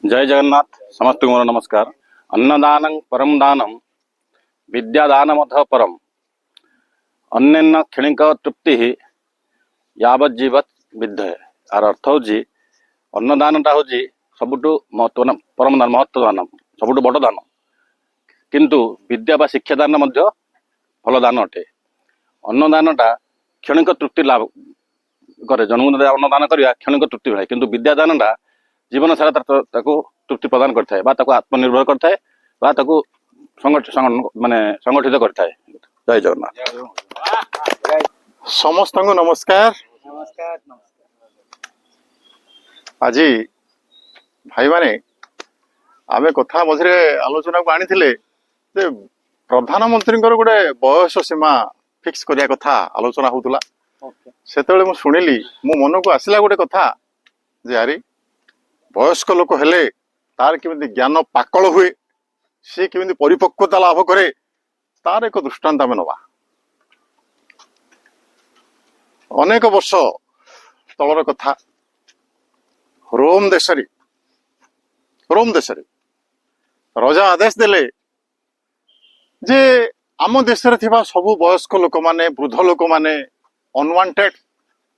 जय जगन्नाथ समस्त मोर नमस्कार। अन्नदान परम दानम विद्यादानमथ परम अन्य क्षणिक तृप्ति यावज्जीवत विद्ध है। यार अर्थ हूँ अन्नदानटा हूँ सबुठु महत्व परम दान महत्व दान सबुठु बड़ दान किंतु विद्या बा शिक्षा दान मध्य भल दान अटे। अन्नदानटा क्षणिक तृप्ति लाभ करे जन्म अन्नदान करवा क्षणिक तृप्ति मिले किंतु विद्यादानटा जीवन सारा तृप्ति प्रदान करता है आत्मनिर्भर करता है माने संगठित करता है। जय जगन्नाथ। समस्त को नमस्कार। आज भाई माने आमे कथा मझे आलोचना को आनी प्रधानमंत्री गोटे बयस सीमा फिक्स करिया कथा आलोचना होतुला। सेतेबेले मु सुनिली मो मन को आसिला गोटे कथा जे यारी वयस्क लोक हेले तार केमिति ज्ञान पाकल हुए सी केमिति परिपक्वता लाभ करे तार एक दृष्टांत आमे नवा। अनेक वर्ष तलर कथा रोम देश राजा आदेश देले जे आम देश सबु वयस्क लोक माने वृद्ध लोक माने अनवांटेड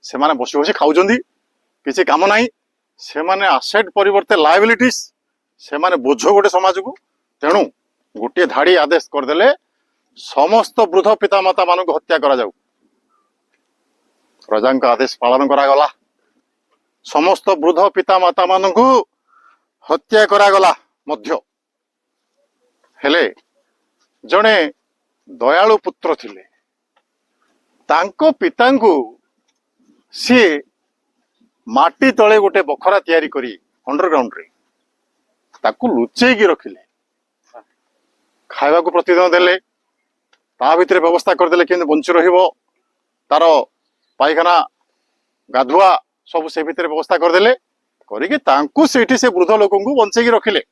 से माने बसी बसी खाउजंदी किसी काम नाही से माने आसेट परिवर्ते लायबिलिटीज से माने बोझ गोटे समाज को तेणु गोटे धाड़ी आदेश करदेले समस्त वृद्ध पितामाता मान को हत्या करा जाऊ। राजा आदेश पालन करागला समस्त वृद्ध पितामाता मान को हत्या करागला मध्य हेले जड़े दयालु पुत्र थिले तांको पिता को सी माटी तले गोटे बखरा तैयारी करी अंडरग्राउंड रे ताकू लुचेकी रखिले खाइबा को प्रतिदिन देले ता भितर व्यवस्था करदेले कि बंची रहिबो तार पायखाना गाधुआ सब से भितर व्यवस्था करदेले करिके तांकू सेठी से वृद्ध लोकन को बंचेकी रखिले।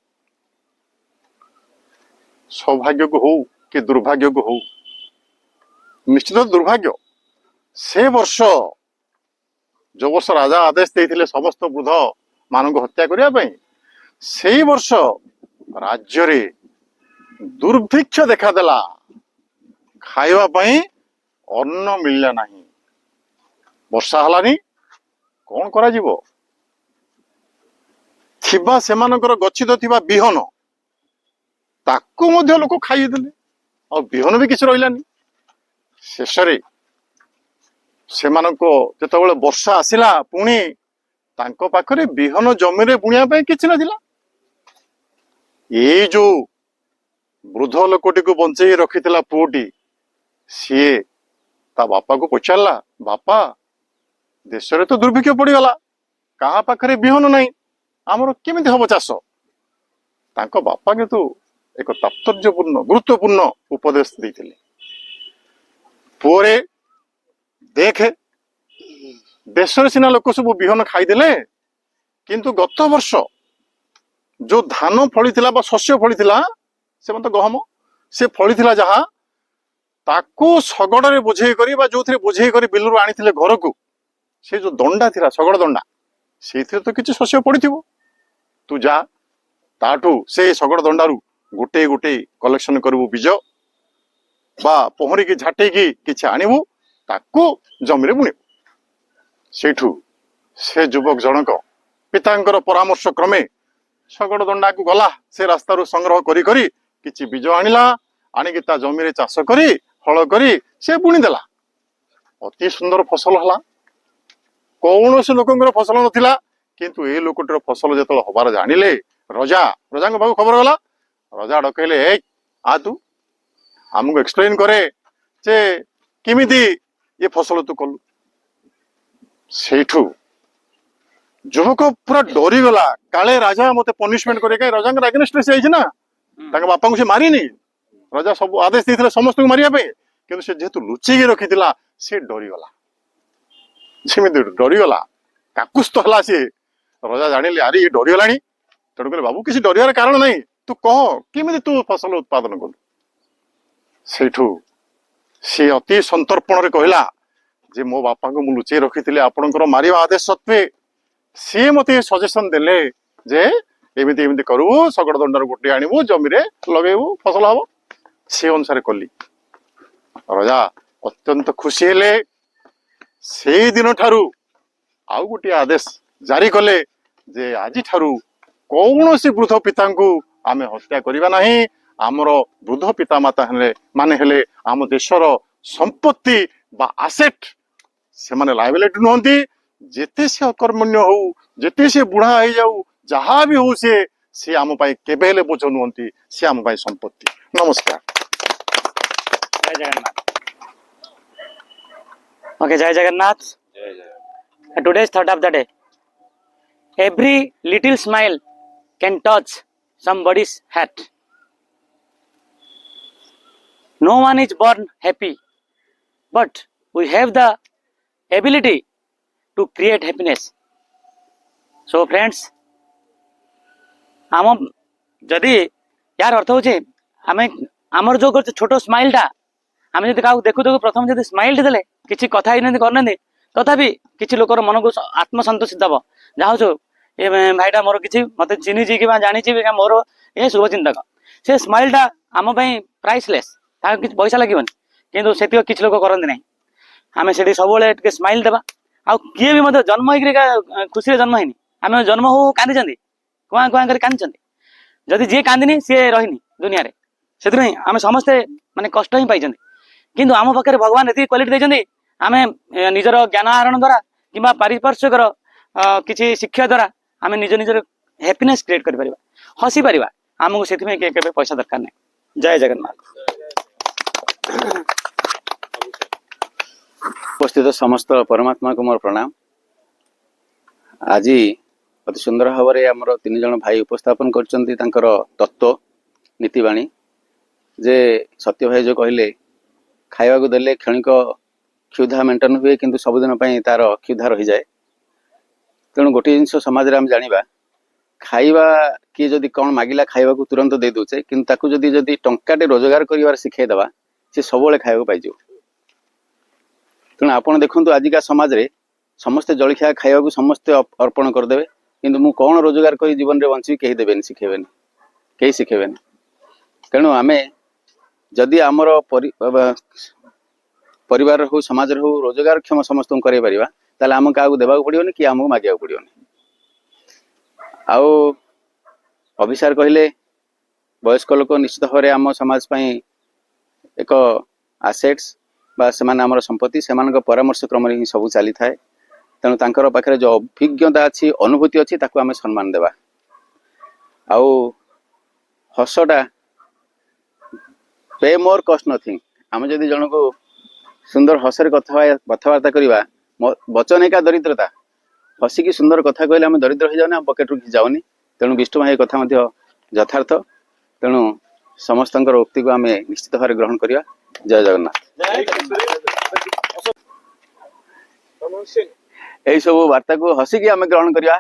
सौभाग्य को हो कि दुर्भाग्य को हो निश्चित दुर्भाग्य से वर्ष जो वर्ष राजा आदेश देते समस्त वृद्ध मान को हत्या करने से वर्ष राज्य रे दुर्भिक्ष देखादेला खाइबापी अन्न मिलला नहीं वर्षा हलानी कौन करा जीवो थिबा सेमानकर गच्छित थिबा बिहन ताकू मध्य लोक खाइदेले और बिहन भी किसी रहिलानी शेष सेमानको जेतेबेले वर्षा आसिला पुणी तांको पाखरे बिहन जमी रे बुणिया पे किछि नथिला। ये जो वृद्ध लोकटी को बंचेई रखिथिला पुओटी सीए ता बापा को पचारला बापा देश रे तो दुर्भिक्ष पड़ीगला कहा पाखरे बिहन नहीं आमर केमिति हबो चाष तांको बापा के तो एक तात्पर्यपूर्ण गुरुत्वपूर्ण उपदेश देथिले पुओरे देखे देश सीना लोक सब बिहन खाईदेले किंतु गत वर्ष जो धान फली शस्य फली से मतलब गहम से फली जहा ताकू शगड़े बोझे करी जो बोझे करी बिलरू आनी घर को से जो दंडा थिला शगड़ दंडा से तो किसी शस्य पड़ी तू जा ताठू से शगड़ दंडारू गोटे गोटे कलेक्शन करू बीज बा पहरिकी झाटेकी किसी आणबू ताकू जमी बुणु सेठू से युवक जनक पितांकर परामर्श क्रमे शगड़ दंडा को गला से रास्तारू संग्रह करी करी किछि बीज आनिला आनिकी ता जमी रे चाष करी हल करी से बुणी देला अति सुंदर फसल हला कौन से लोकंकर फसल नथिला किंतु ए लोकटर फसल जेतल हबार जानिले राजा बाबू खबर गला राजा डकैले ए आ तू हमको एक्सप्लेन करे जे किमिति ये फसल तू कलु सेठू युवक पूरा डरी गला काले राजा मते पनिशमेंट करे कहीं राजा अगेंस्ट से आइछि ना तांका बापा को से मारिनी राजा सब आदेश देथिले समस्त को मारिया पे किंतु से जेतु लुचेकी रखिथिला से डरी गला जेमिति डरी गला काकुस्त हला से राजा जानिले अरे ये डरी गलानी तेणु कहले बाबू किसी डरियार कारण नहीं तू कह किमिति तू फसल उत्पादन कलु सेठू सी अति संतर्पण रे कहला जे मो बापा को मु लुचेई रखिथिले आपणकर मारिबा आदेश सत्वे सी मते सजेशन देले जे एमती एमती करू शगड़ दंडर गोटे आणबू जमीरे लगेबू फसल हब से अनुसार कली राजा अत्यंत खुशी हेले से दिन ठारू आउ गोटे आदेश जारी कले जे आज ठारू कौन सी वृद्ध पिता को आमे हत्या करिबा नहीं आमर वृद्ध पिता माता हेले माने हेले आम देशर संपत्ति बा आसेट से माने लायबिलिटी नुहंती जेते से अकर्मण्य हो जेते से बुढ़ा हो जाऊ जहाँ भी हो से आम पाई केबे हेले बोझ नुहंती से आम पाई संपत्ति नमस्कार जय जगन्नाथ ओके जय Jagannath today's thought of the day every little smile can touch somebody's heart no one is born happy but we have the ability to create happiness so friends आम जदि यार अर्थ हो आम आमर जो छोट स्माइल टा आम जब क्या देखु देखु प्रथम जब स्माइल देले किसी कथा ही करना तथापि किसी लोकर मन को आत्मसंतोष दब जहाँ हो ये भाईटा मोर किसी मत चिन्ही कि जानी मोर ये शुभचिंतक से स्माइल टा आम प्राइसलेस कि पैसा लगे कितु से किसी लोक करती ना आम से सब स्माइल देवा आ किए भी मतलब जन्म हो खुशी जन्म है आम जन्म हो कांदी कुआ कुआ कर कांदी जदि जी कांदिनी सी रहीनी दुनिया से आम समस्ते माने कष्ट ही पाई किंतु आम पाखे भगवान ये क्वालिटी देते आम निजर ज्ञान आहरण द्वारा कि पारिपार्श्विक किसी शिक्षा द्वारा आम निज निजर हैप्पीनेस क्रिएट कर हसी पार आमको से पैसा दरकार नहीं जय जगन्नाथ उपस्थित समस्त परमात्मा को मोर प्रणाम आज अति सुंदर भाव में आमर 3 जन भाई उपस्थापन कर तत्व नीतिवाणी जे सत्य भाई जो कहले खाइबा को देले क्षणिक क्षुधा मेंटेन हुए किंतु सबुदिन तार क्षुधा रही जाए तेणु गोटे जिनस समाज आम जाना खाइबा किए जदि कौन मागिला खाइबा को तुरंत दे दूचे किंतु ताकू जदि टंकाटे रोजगार कर शिखेदेवा सी सब खाइबा पाइज तेणु आपड़ देखु आजिका समाज रे समस्ते जलखिया खाइबा को समस्ते अर्पण करदे किंतु मु कौन रोजगार कर जीवन में बंची कहीं देवेनि शिखेबेनि कहीं शिखेबेनि तेणु आम जदि आमर परिवार हो समाज हो रोजगार क्षम समस्त कर पारे आम क्या देवाक पड़ोनी कि आमको मागे पड़ोनी आउ अभिसार कहले वयस्क लोक निश्चित भाव में आम समाज एक आसेट्स बा सेमाने आमर संपत्ति से परामर्श क्रम ही सब चली थाए तेणु तांकर पाखरे जो अभिज्ञता अच्छी अनुभूति अच्छी ताकू आम सम्मान देवा आउ हसटा पे मोर कस्ट नथिंग आम जदि जन को सुंदर हसरे कथबार्ता करवा वचन एका दरिद्रता हसिकी सुंदर कथा कहले आम दरिद्र हो जाऊनी पकेट रु जाऊनी तेणु विष्णु भाई कथा यथार्थ तेणु समस्त उक्ति को आम निश्चित भाव ग्रहण करवा जय जगन्नाथ यही सब वार्ता को हसिकी आम ग्रहण करवा